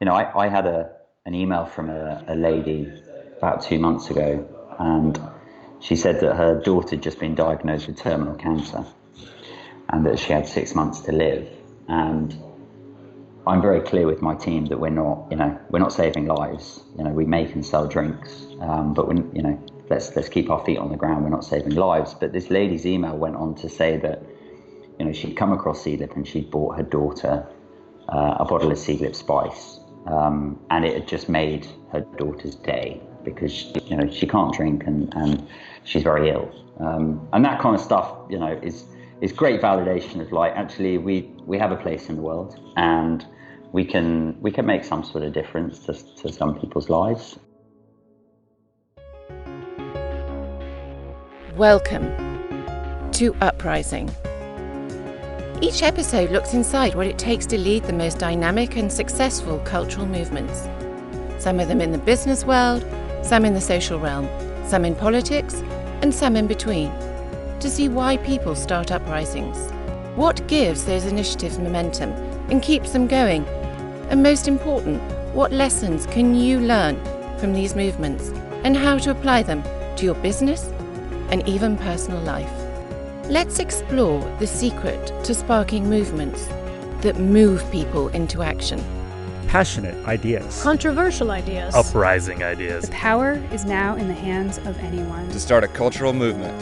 I had an email from a lady about 2 months ago, and she said that her daughter had just been diagnosed with terminal cancer and that she had 6 months to live. And I'm very clear with my team that we're not saving lives. We make and sell drinks, but let's keep our feet on the ground. We're not saving lives. But this lady's email went on to say that, she'd come across Seedlip and she'd bought her daughter a bottle of Seedlip Spice, and it had just made her daughter's day because she can't drink and she's very ill, and that kind of stuff is great validation of like actually we have a place in the world and we can make some sort of difference to some people's lives. Welcome to Uprising. Each episode looks inside what it takes to lead the most dynamic and successful cultural movements. Some of them in the business world, some in the social realm, some in politics, and some in between. To see why people start uprisings. What gives those initiatives momentum and keeps them going? And most important, what lessons can you learn from these movements and how to apply them to your business and even personal life? Let's explore the secret to sparking movements that move people into action. Passionate ideas. Controversial ideas. Uprising ideas. The power is now in the hands of anyone. To start a cultural movement.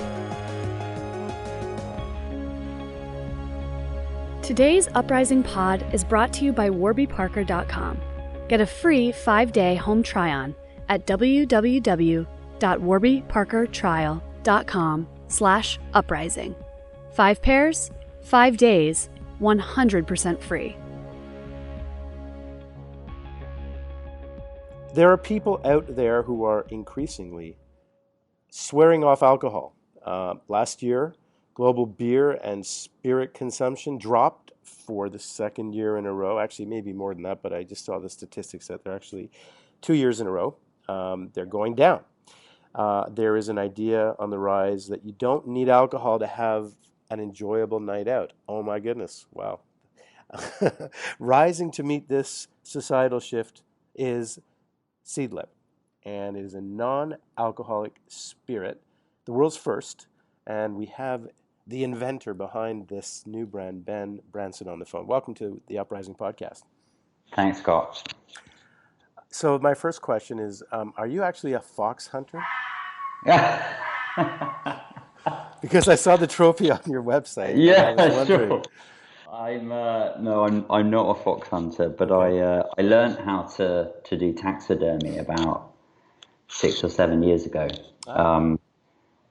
Today's Uprising Pod is brought to you by warbyparker.com. Get a free 5-day home try-on at www.warbyparkertrial.com/uprising. 5 pairs, 5 days, 100% free. There are people out there who are increasingly swearing off alcohol. Last year, global beer and spirit consumption dropped for the second year in a row. Actually, maybe more than that, but I just saw the statistics that they're actually 2 years in a row. They're going down. There is an idea on the rise that you don't need alcohol to have an enjoyable night out. Oh my goodness, wow. Rising to meet this societal shift is Seedlip, and it is a non-alcoholic spirit, the world's first, and we have the inventor behind this new brand, Ben Branson, on the phone. Welcome to the Uprising Podcast. Thanks, Scott. So my first question is, are you actually a fox hunter? Because I saw the trophy on your website. Yeah, sure. I'm not a fox hunter, but I learned how to do taxidermy about 6 or 7 years ago.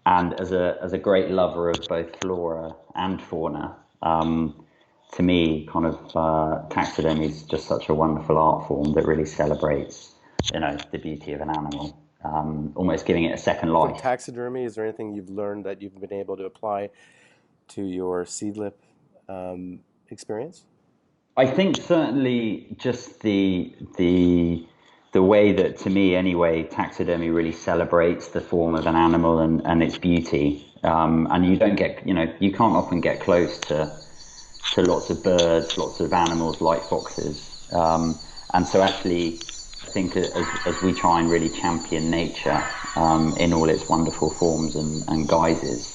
And as a great lover of both flora and fauna, to me, kind of taxidermy is just such a wonderful art form that really celebrates, the beauty of an animal, almost giving it a second life. So taxidermy, is there anything you've learned that you've been able to apply to your Seedlip experience? I think certainly just the way that, to me anyway, taxidermy really celebrates the form of an animal and its beauty. And you don't get, you can't often get close to lots of birds, lots of animals like foxes. And so actually, I think as we try and really champion nature in all its wonderful forms and guises,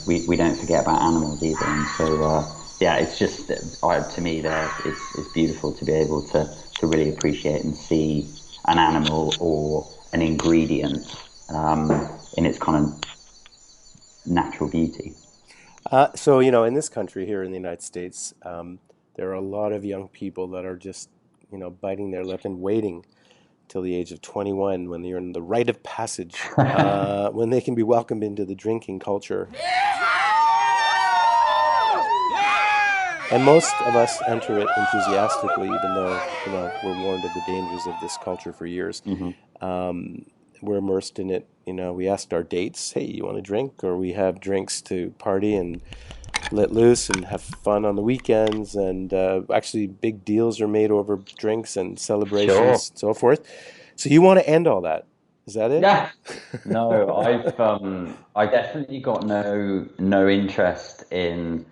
we don't forget about animals either. And so, it's just, to me, it's beautiful to be able to really appreciate and see an animal or an ingredient in its kind of natural beauty. So, in this country here in the United States, there are a lot of young people that are just, biting their lip and waiting till the age of 21 when they're in the rite of passage, when they can be welcomed into the drinking culture. And most of us enter it enthusiastically, even though, we're warned of the dangers of this culture for years. Mm-hmm. We're immersed in it. We asked our dates, hey, you want to drink? Or we have drinks to party and let loose and have fun on the weekends. And actually big deals are made over drinks and celebrations and so forth. So you want to end all that. Is that it? Yeah. No, I definitely got no interest in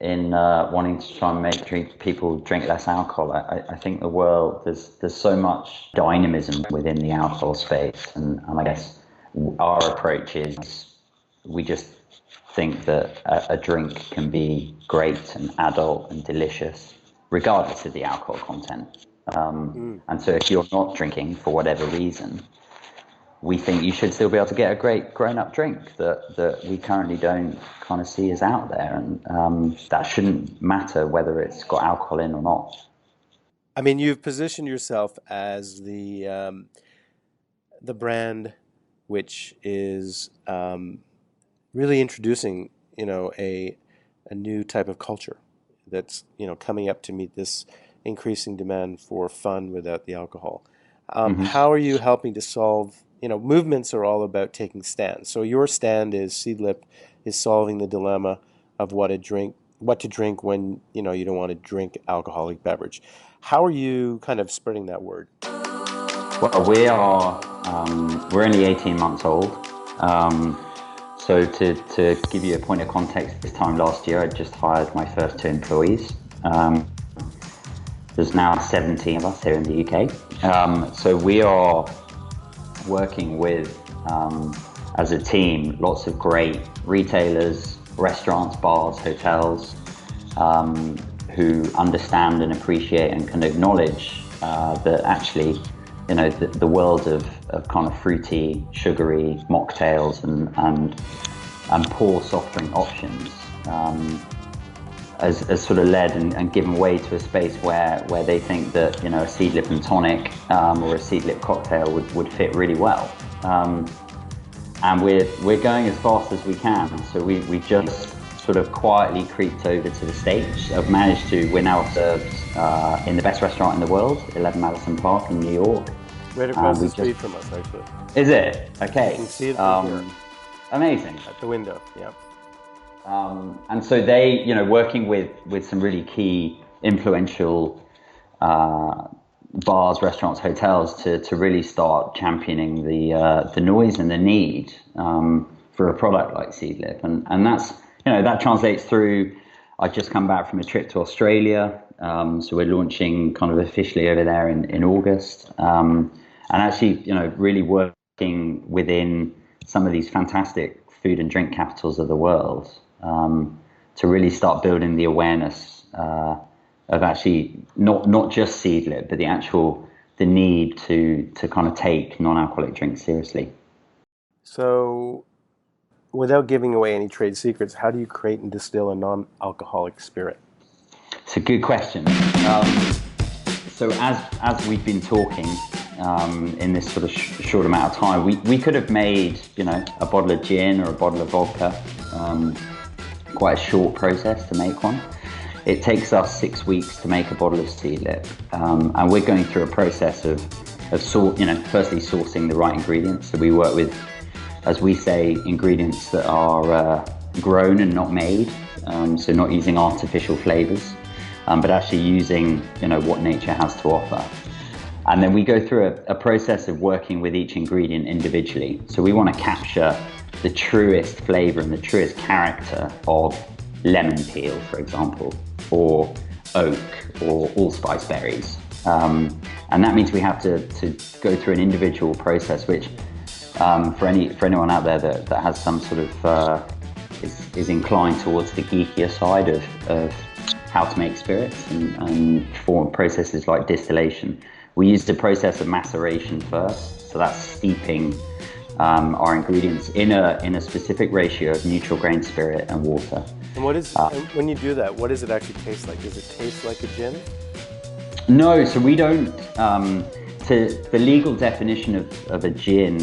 wanting to try and make people drink less alcohol. I think the world, there's so much dynamism within the alcohol space, and I guess our approach is we just think that a drink can be great and adult and delicious regardless of the alcohol content. And so if you're not drinking for whatever reason, we think you should still be able to get a great grown-up drink that we currently don't kind of see as out there, and that shouldn't matter whether it's got alcohol in or not. I mean, you've positioned yourself as the brand which is really introducing, a new type of culture that's, coming up to meet this increasing demand for fun without the alcohol. How are you helping to solve? Movements are all about taking stands. So your stand is Seedlip is solving the dilemma of what to drink when you don't want to drink alcoholic beverage. How are you kind of spreading that word? Well, we're only 18 months old. So to give you a point of context, this time last year I just hired my first 2 employees. There's now 17 of us here in the UK. So we are working with, as a team, lots of great retailers, restaurants, bars, hotels, who understand and appreciate and can acknowledge that actually, the world of kind of fruity, sugary mocktails and poor soft drink options has sort of led and given way to a space where they think that a Seedlip and tonic or a Seedlip cocktail would fit really well, and we're going as fast as we can. So we just sort of quietly creeped over to the States. I've managed to, we're now served in the best restaurant in the world, 11 Madison Park in New York. Right across the street from us, actually. Is it? Okay. You can see it from here. Amazing. At the window, yeah. And so they, working with some really key influential bars, restaurants, hotels to really start championing the noise and the need for a product like Seedlip. And that's, that translates through, I've just come back from a trip to Australia. So we're launching kind of officially over there in August. And actually, really working within some of these fantastic food and drink capitals of the world to really start building the awareness of actually not just Seedlip, but the need to kind of take non-alcoholic drinks seriously. So, without giving away any trade secrets, how do you create and distill a non-alcoholic spirit? It's a good question. So as we've been talking in this sort of short amount of time, we could have made a bottle of gin or a bottle of vodka. Quite a short process to make one. It takes us 6 weeks to make a bottle of Seedlip, and we're going through a process of firstly sourcing the right ingredients. So we work with, as we say, ingredients that are grown and not made, so not using artificial flavors, but actually using what nature has to offer. And then we go through a process of working with each ingredient individually. So we want to capture the truest flavor and the truest character of lemon peel, for example, or oak or allspice berries. And that means we have to go through an individual process, which for anyone out there that has some sort of is inclined towards the geekier side of how to make spirits and form processes like distillation. We use the process of maceration first, so that's steeping our ingredients in a specific ratio of neutral grain spirit and water. And when you do that, what does it actually taste like? Does it taste like a gin? No, so we don't. The legal definition of a gin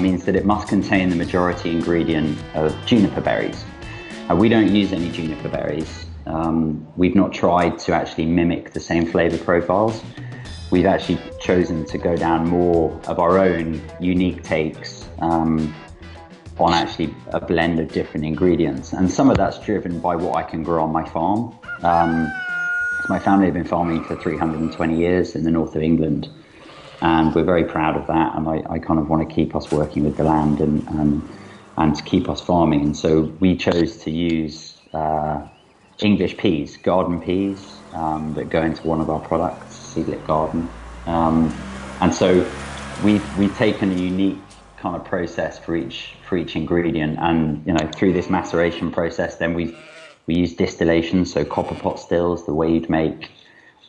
means that it must contain the majority ingredient of juniper berries. We don't use any juniper berries. We've not tried to actually mimic the same flavor profiles. We've actually chosen to go down more of our own unique takes on actually a blend of different ingredients. And some of that's driven by what I can grow on my farm. So my family have been farming for 320 years in the north of England, and we're very proud of that. And I kind of want to keep us working with the land and to keep us farming. And so we chose to use English peas, garden peas, that go into one of our products, Seedlip Garden. And so we've taken a unique kind of process for each ingredient, and through this maceration process, then we use distillation, so copper pot stills, the way you'd make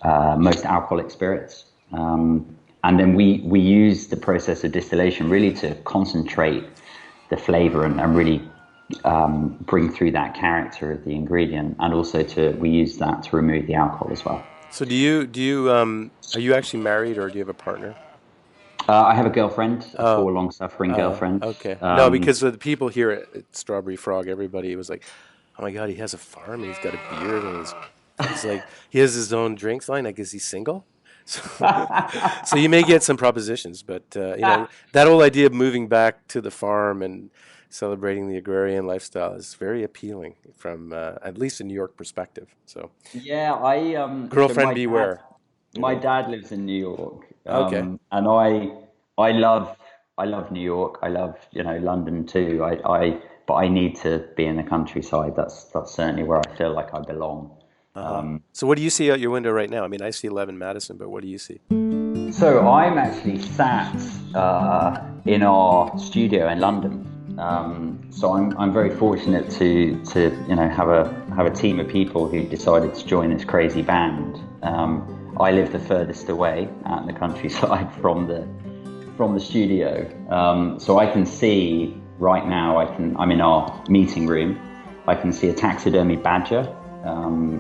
most alcoholic spirits. And then we use the process of distillation really to concentrate the flavor and really bring through that character of the ingredient, and also we use that to remove the alcohol as well. So do you are you actually married, or do you have a partner? I have a girlfriend, a poor, long-suffering girlfriend. Okay. No, because the people here at Strawberry Frog, everybody was like, "Oh my God, he has a farm and he's got a beard and he's like he has his own drinks line. I guess he's single." So, so you may get some propositions, but that whole idea of moving back to the farm and celebrating the agrarian lifestyle is very appealing from at least a New York perspective. So Yeah, girlfriend beware. My dad lives in New York, Okay. and I love New York. I love London too. But I need to be in the countryside. That's certainly where I feel like I belong. So what do you see out your window right now? I mean, I see 11 Madison, but what do you see? So I'm actually sat in our studio in London. So I'm very fortunate to have a team of people who decided to join this crazy band. I live the furthest away out in the countryside from the studio. So I can see right now. I'm in our meeting room. I can see a taxidermy badger,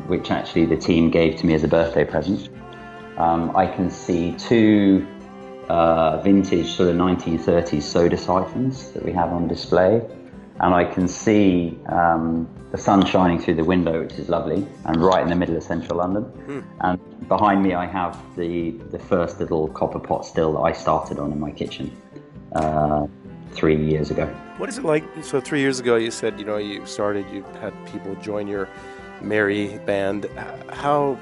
which actually the team gave to me as a birthday present. I can see two vintage sort of 1930s soda siphons that we have on display, and I can see the sun shining through the window, which is lovely, and right in the middle of central London. And behind me I have the first little copper pot still that I started on in my kitchen 3 years ago. What is it like? So 3 years ago you said you had people join your merry band. How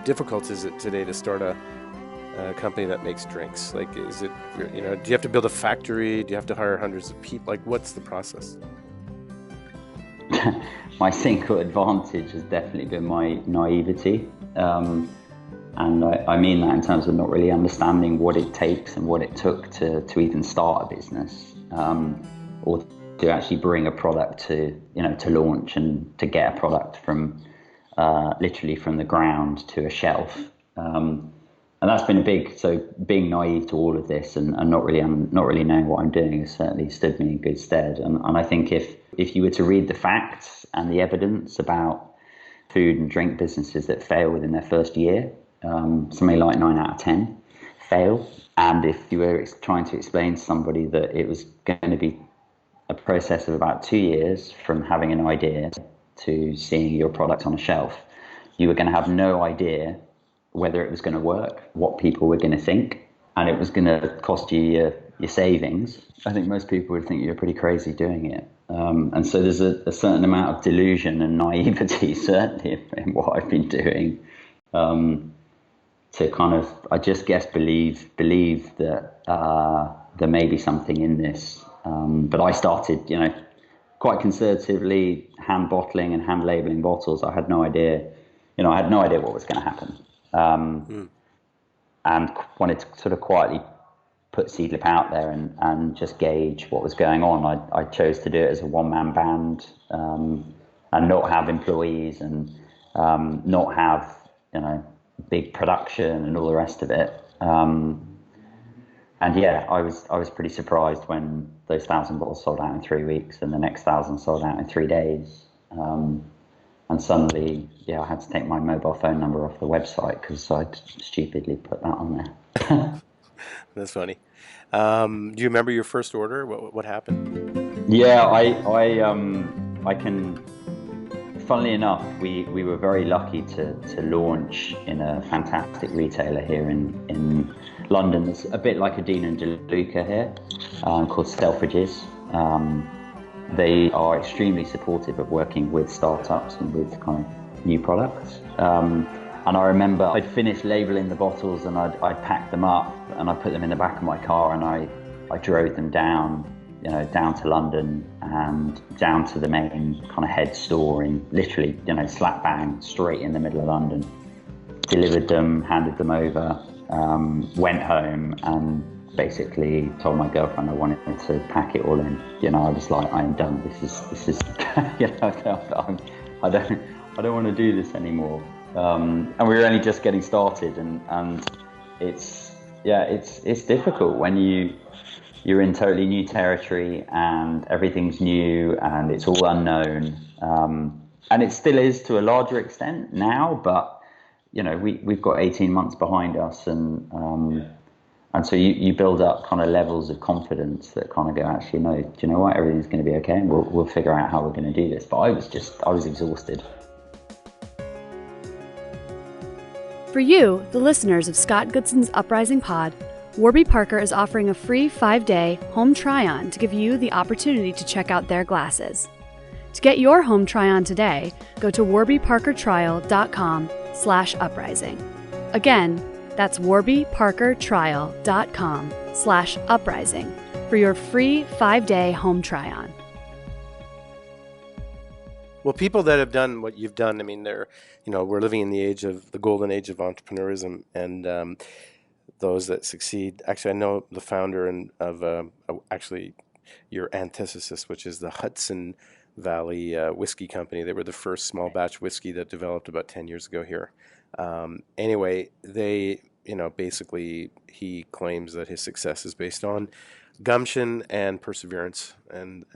difficult is it today to start a company that makes drinks? Like, is it, do you have to build a factory? Do you have to hire hundreds of people? Like, what's the process? My single advantage has definitely been my naivety. And I mean that in terms of not really understanding what it takes and what it took to even start a business, or to actually bring a product to launch and to get a product from literally from the ground to a shelf. And that's been so being naive to all of this and not really knowing what I'm doing has certainly stood me in good stead. And I think if you were to read the facts and the evidence about food and drink businesses that fail within their first year, something like 9 out of 10 fail. And if you were trying to explain to somebody that it was going to be a process of about 2 years from having an idea to seeing your product on a shelf, you were going to have no idea whether it was going to work, what people were going to think, and it was going to cost you your savings. I think most people would think you're pretty crazy doing it. And so there's a certain amount of delusion and naivety, certainly, in what I've been doing, to kind of, I just guess, believe that there may be something in this. But I started, quite conservatively hand bottling and hand labeling bottles. I had no idea what was going to happen. And wanted to sort of quietly put Seedlip out there and just gauge what was going on. I chose to do it as a one-man band, and not have employees and not have big production and all the rest of it. And yeah, I was pretty surprised when those 1,000 bottles sold out in 3 weeks and the next 1,000 sold out in 3 days. And suddenly, I had to take my mobile phone number off the website because I'd stupidly put that on there. That's funny. Do you remember your first order? What happened? Yeah, I can. Funnily enough, we were very lucky to launch in a fantastic retailer here in London. It's a bit like a Dean and DeLuca here, called Selfridges. They are extremely supportive of working with startups and with kind of new products. And I remember I'd finished labeling the bottles and I'd packed them up and I put them in the back of my car and I drove them down down to London and down to the main kind of head store in literally, slap bang, straight in the middle of London. Delivered them, handed them over, went home and basically told my girlfriend I wanted to pack it all in. I was like, I am done. This is, I don't want to do this anymore. And we were only just getting started, and it's difficult when you're in totally new territory and everything's new and it's all unknown. And it still is to a larger extent now, but we've got 18 months behind us, and so you build up kind of levels of confidence that kind of go, actually, no, do you know what? Everything's going to be okay, and we'll figure out how we're going to do this. But I was exhausted. For you, the listeners of Scott Goodson's Uprising Pod, Warby Parker is offering a free 5-day home try-on to give you the opportunity to check out their glasses. To get your home try-on today, go to warbyparkertrial.com/uprising. Again, that's warbyparkertrial.com/uprising for your free 5-day home try-on. Well, people that have done what you've done, I mean, we're living in the golden age of entrepreneurism, and those that succeed. Actually, I know the founder of actually your antithesis, which is the Hudson Valley Whiskey Company. They were the first small batch whiskey that developed about 10 years ago here. Anyway, basically he claims that his success is based on gumption and perseverance, and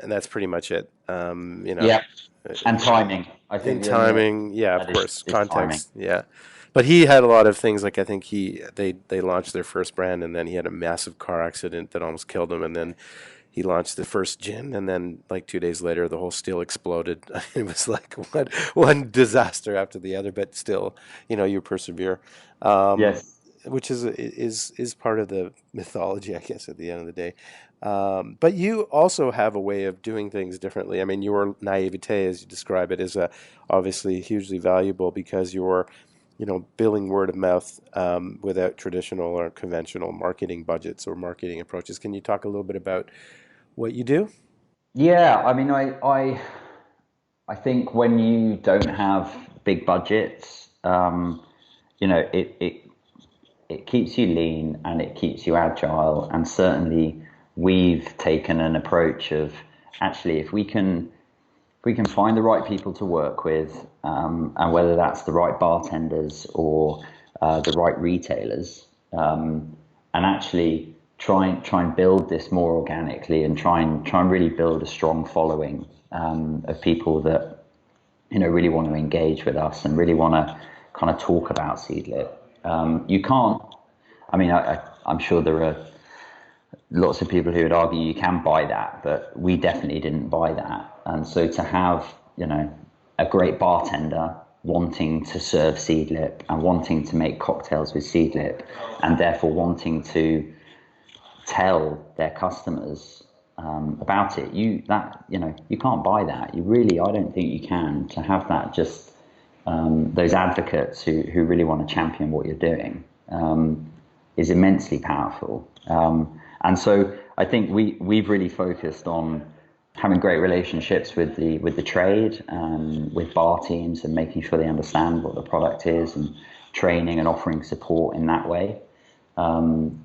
that's pretty much it. Yeah, and timing. I think timing, yeah, of course, context, timing. yeah. But he had a lot of things. Like I think they launched their first brand, and then he had a massive car accident that almost killed him, and then he launched the first gin, and then like 2 days later, the whole still exploded. It was like one disaster after the other, but still, you persevere. Yes. Which is part of the mythology, I guess, at the end of the day. But you also have a way of doing things differently. I mean, your naivete, as you describe it, is obviously hugely valuable because you're, billing word of mouth without traditional or conventional marketing budgets or marketing approaches. Can you talk a little bit about what you do? Yeah, I mean, I think when you don't have big budgets, it keeps you lean and it keeps you agile. And certainly we've taken an approach of actually, if we can find the right people to work with, and whether that's the right bartenders or the right retailers, and actually try and build this more organically and try and really build a strong following of people that really want to engage with us and really want to kind of talk about Seedlip. You can't. I mean, I'm sure there are lots of people who would argue you can buy that, but we definitely didn't buy that. And so to have a great bartender wanting to serve Seedlip and wanting to make cocktails with Seedlip, and therefore wanting to tell their customers about it, you can't buy that. I don't think you can. To have that, just those advocates who really want to champion what you're doing is immensely powerful. And so I think we've really focused on having great relationships with the trade, with bar teams, and making sure they understand what the product is, and training and offering support in that way.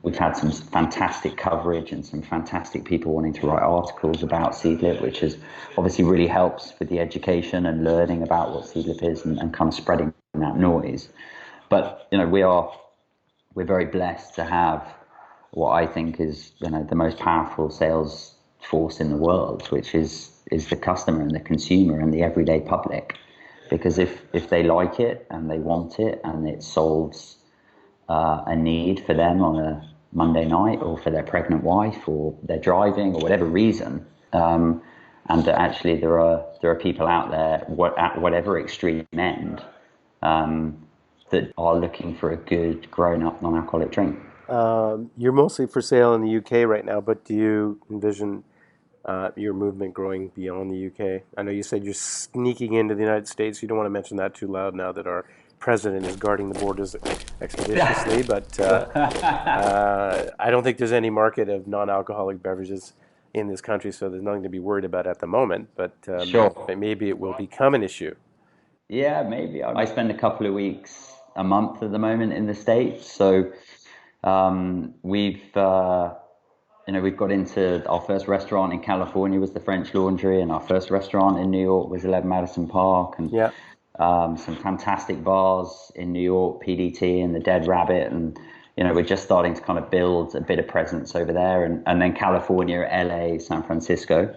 We've had some fantastic coverage and some fantastic people wanting to write articles about Seedlip, which has obviously really helps with the education and learning about what Seedlip is and kind of spreading that noise. But we're very blessed to have what I think is the most powerful sales force in the world, which is the customer and the consumer and the everyday public. Because if they like it and they want it and it solves a need for them on a Monday night, or for their pregnant wife, or they're driving, or whatever reason, and that actually there are people out there at whatever extreme end that are looking for a good grown-up non-alcoholic drink. You're mostly for sale in the UK right now, but do you envision your movement growing beyond the UK? I know you said you're sneaking into the United States. You don't want to mention that too loud now that our president is guarding the borders expeditiously, but I don't think there's any market of non-alcoholic beverages in this country, so there's nothing to be worried about at the moment. But Sure. maybe it will become an issue. Yeah, maybe. I spend a couple of weeks a month at the moment in the States. So we've got into our first restaurant in California was the French Laundry, and our first restaurant in New York was 11 Madison Park, and Yeah. some fantastic bars in New York, PDT and the Dead Rabbit, and we're just starting to kind of build a bit of presence over there, and then California, LA, San Francisco.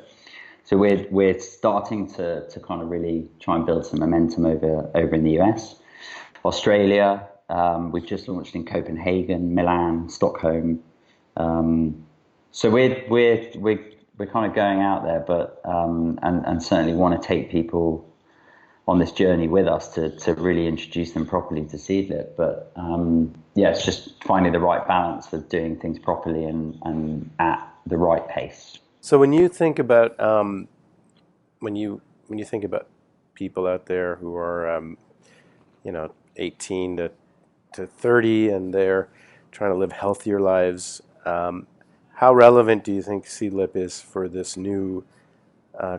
So we're starting to kind of really try and build some momentum over in the US. Australia, we've just launched in Copenhagen, Milan, Stockholm. So we're kind of going out there, but and certainly want to take people on this journey with us to really introduce them properly to Seedlip. But it's just finding the right balance of doing things properly and at the right pace. So when you think about when you think about people out there who are 18 to 30 and they're trying to live healthier lives, how relevant do you think Seedlip is for this new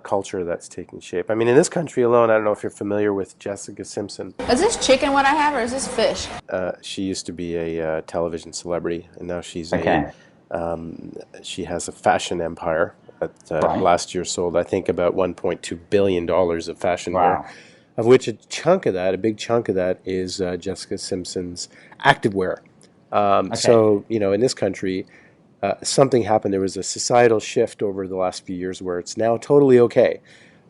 culture that's taking shape? I mean, in this country alone, I don't know if you're familiar with Jessica Simpson. Is this chicken what I have, or is this fish? She used to be a television celebrity, and now she's she has a fashion empire that last year sold, I think, about $1.2 billion of fashion wear, of which a big chunk of that is Jessica Simpson's activewear. So, in this country, something happened. There was a societal shift over the last few years where it's now totally okay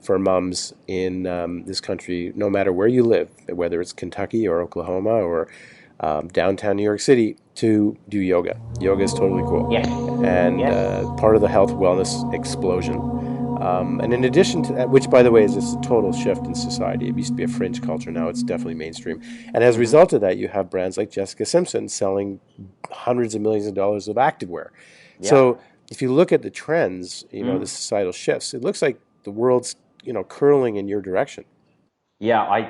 for moms in this country, no matter where you live, whether it's Kentucky or Oklahoma or downtown New York City, to do yoga. Yoga is totally cool. Yes. And part of the health wellness explosion. And in addition to that, which by the way is just a total shift in society. It used to be a fringe culture, now it's definitely mainstream. And as a result of that, you have brands like Jessica Simpson selling hundreds of millions of dollars of activewear. Yeah. So if you look at the trends, the societal shifts, it looks like the world's, curling in your direction. Yeah, I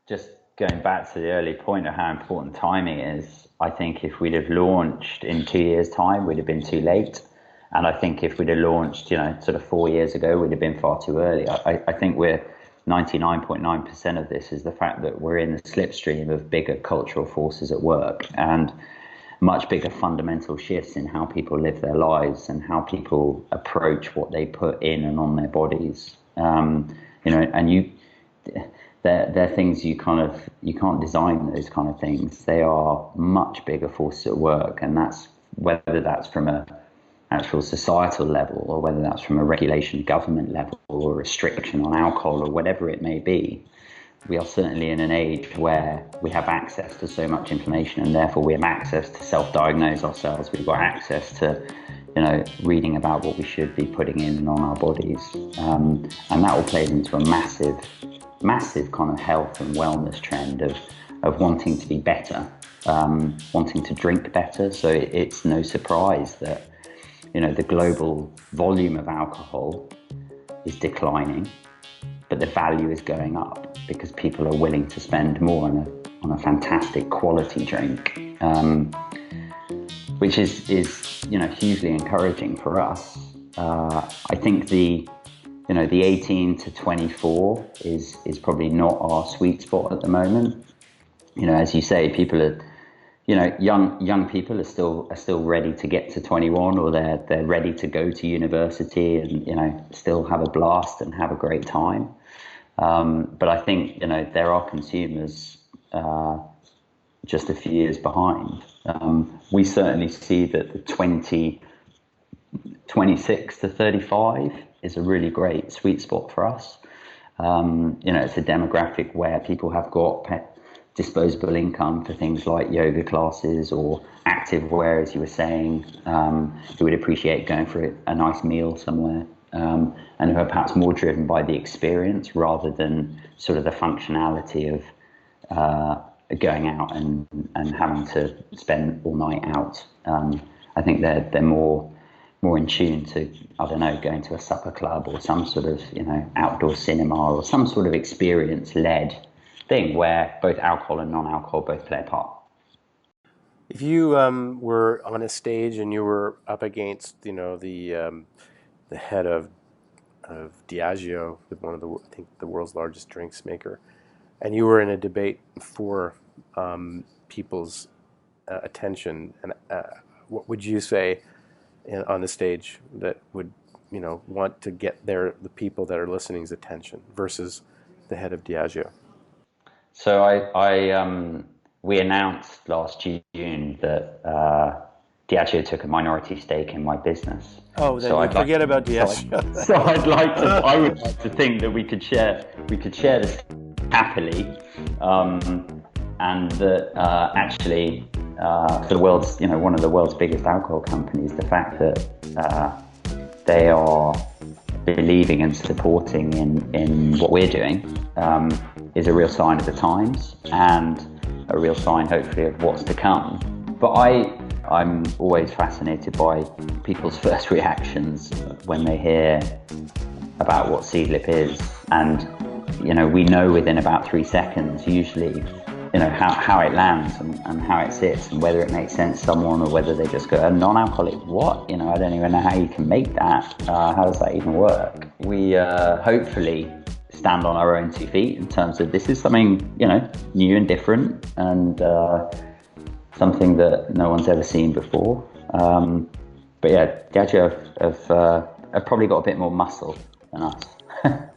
just going back to the early point of how important timing is, I think if we'd have launched in 2 years' time, we'd have been too late. And I think if we'd have launched, sort of 4 years ago, we'd have been far too early. I think we're 99.9% of this is the fact that we're in the slipstream of bigger cultural forces at work and much bigger fundamental shifts in how people live their lives and how people approach what they put in and on their bodies. They're things you can't design those kind of things. They are much bigger forces at work, and that's whether that's from a actual societal level or whether that's from a regulation government level or restriction on alcohol or whatever it may be. We are certainly in an age where we have access to so much information, and therefore we have access to self-diagnose ourselves. We've got access to reading about what we should be putting in and on our bodies, and that all plays into a massive kind of health and wellness trend of wanting to be better, wanting to drink better. So it's no surprise that the global volume of alcohol is declining, but the value is going up because people are willing to spend more on a fantastic quality drink, which is hugely encouraging for us. I think the 18 to 24 is probably not our sweet spot at the moment. As you say, people are, young people are still ready to get to 21, or they're ready to go to university and, still have a blast and have a great time. But I think, there are consumers just a few years behind. We certainly see that the 26 to 35 is a really great sweet spot for us. It's a demographic where people have got disposable income for things like yoga classes or active wear, as you were saying, who would appreciate going for a nice meal somewhere, and who are perhaps more driven by the experience rather than sort of the functionality of going out and having to spend all night out. I think they're more in tune to, I don't know, going to a supper club or some sort of, outdoor cinema or some sort of experience-led thing where both alcohol and non-alcohol both play a part. If you were on a stage and you were up against, the head of Diageo, one of I think the world's largest drinks maker, and you were in a debate for people's attention, and what would you say on the stage that would, want to get the people that are listening's attention versus the head of Diageo? So we announced last June that Diageo took a minority stake in my business. Oh, then so forget about Diageo. So I would like to think that we could share this happily, and that actually for the world's, one of the world's biggest alcohol companies, the fact that they are believing and supporting in what we're doing is a real sign of the times and a real sign, hopefully, of what's to come. But I'm always fascinated by people's first reactions when they hear about what Seedlip is. And, we know within about 3 seconds, usually, how it lands and how it sits and whether it makes sense to someone or whether they just go, a non-alcoholic, what? I don't even know how you can make that. How does that even work? We hopefully stand on our own 2 feet in terms of this is something, new and different and something that no one's ever seen before. But yeah, Diageo have probably got a bit more muscle than us.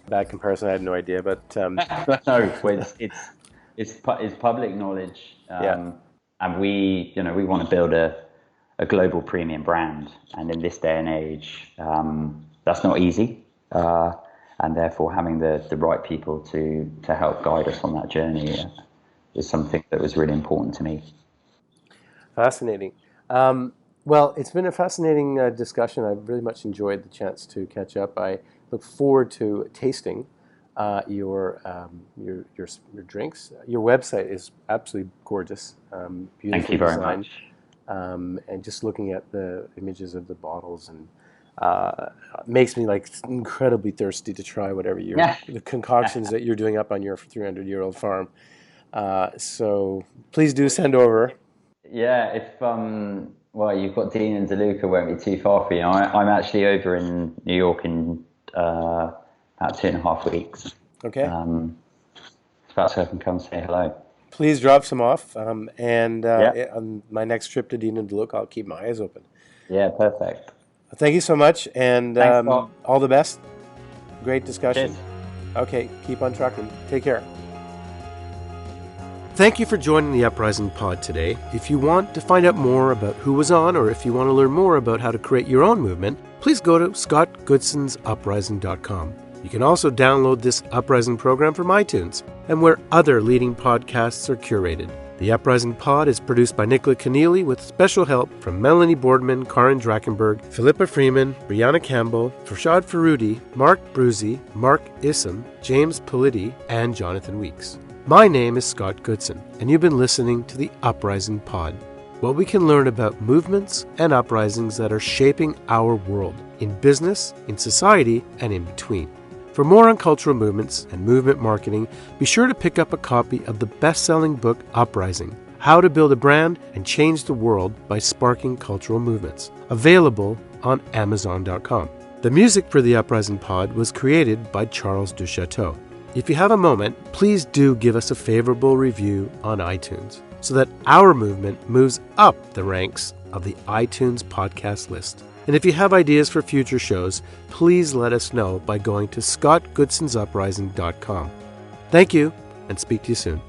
Bad comparison, I had no idea, but... No, it's public knowledge. And we want to build a global premium brand. And in this day and age, that's not easy. And therefore having the right people to help guide us on that journey is something that was really important to me. Fascinating. Well, it's been a fascinating discussion. I've really much enjoyed the chance to catch up. I look forward to tasting your drinks. Your website is absolutely gorgeous. Beautiful Thank you very design. much. And just looking at the images of the bottles and makes me incredibly thirsty to try whatever the concoctions that you're doing up on your 300-year-old farm. So please do send over. Yeah, if you've got Dean and DeLuca, won't be too far for you. I'm actually over in New York in about 2.5 weeks. Okay. So I can come say hello. Please drop some off. And on my next trip to Dean and DeLuca, I'll keep my eyes open. Yeah, perfect. Thank you so much, and Thanks, all the best. Great discussion. Cheers. Okay, keep on trucking. Take care. Thank you for joining the Uprising Pod today. If you want to find out more about who was on, or if you want to learn more about how to create your own movement, please go to scottgoodsonsuprising.com. You can also download this Uprising program from iTunes and where other leading podcasts are curated. The Uprising Pod is produced by Nicola Keneally with special help from Melanie Boardman, Karin Drachenberg, Philippa Freeman, Brianna Campbell, Farshad Faroudi, Mark Bruzy, Mark Issam, James Politi, and Jonathan Weeks. My name is Scott Goodson, and you've been listening to the Uprising Pod, where we can learn about movements and uprisings that are shaping our world, in business, in society, and in between. For more on cultural movements and movement marketing, be sure to pick up a copy of the best-selling book Uprising, How to Build a Brand and Change the World by Sparking Cultural Movements, available on Amazon.com. The music for the Uprising Pod was created by Charles Duchateau. If you have a moment, please do give us a favorable review on iTunes so that our movement moves up the ranks of the iTunes podcast list. And if you have ideas for future shows, please let us know by going to scottgoodsonsuprising.com. Thank you, and speak to you soon.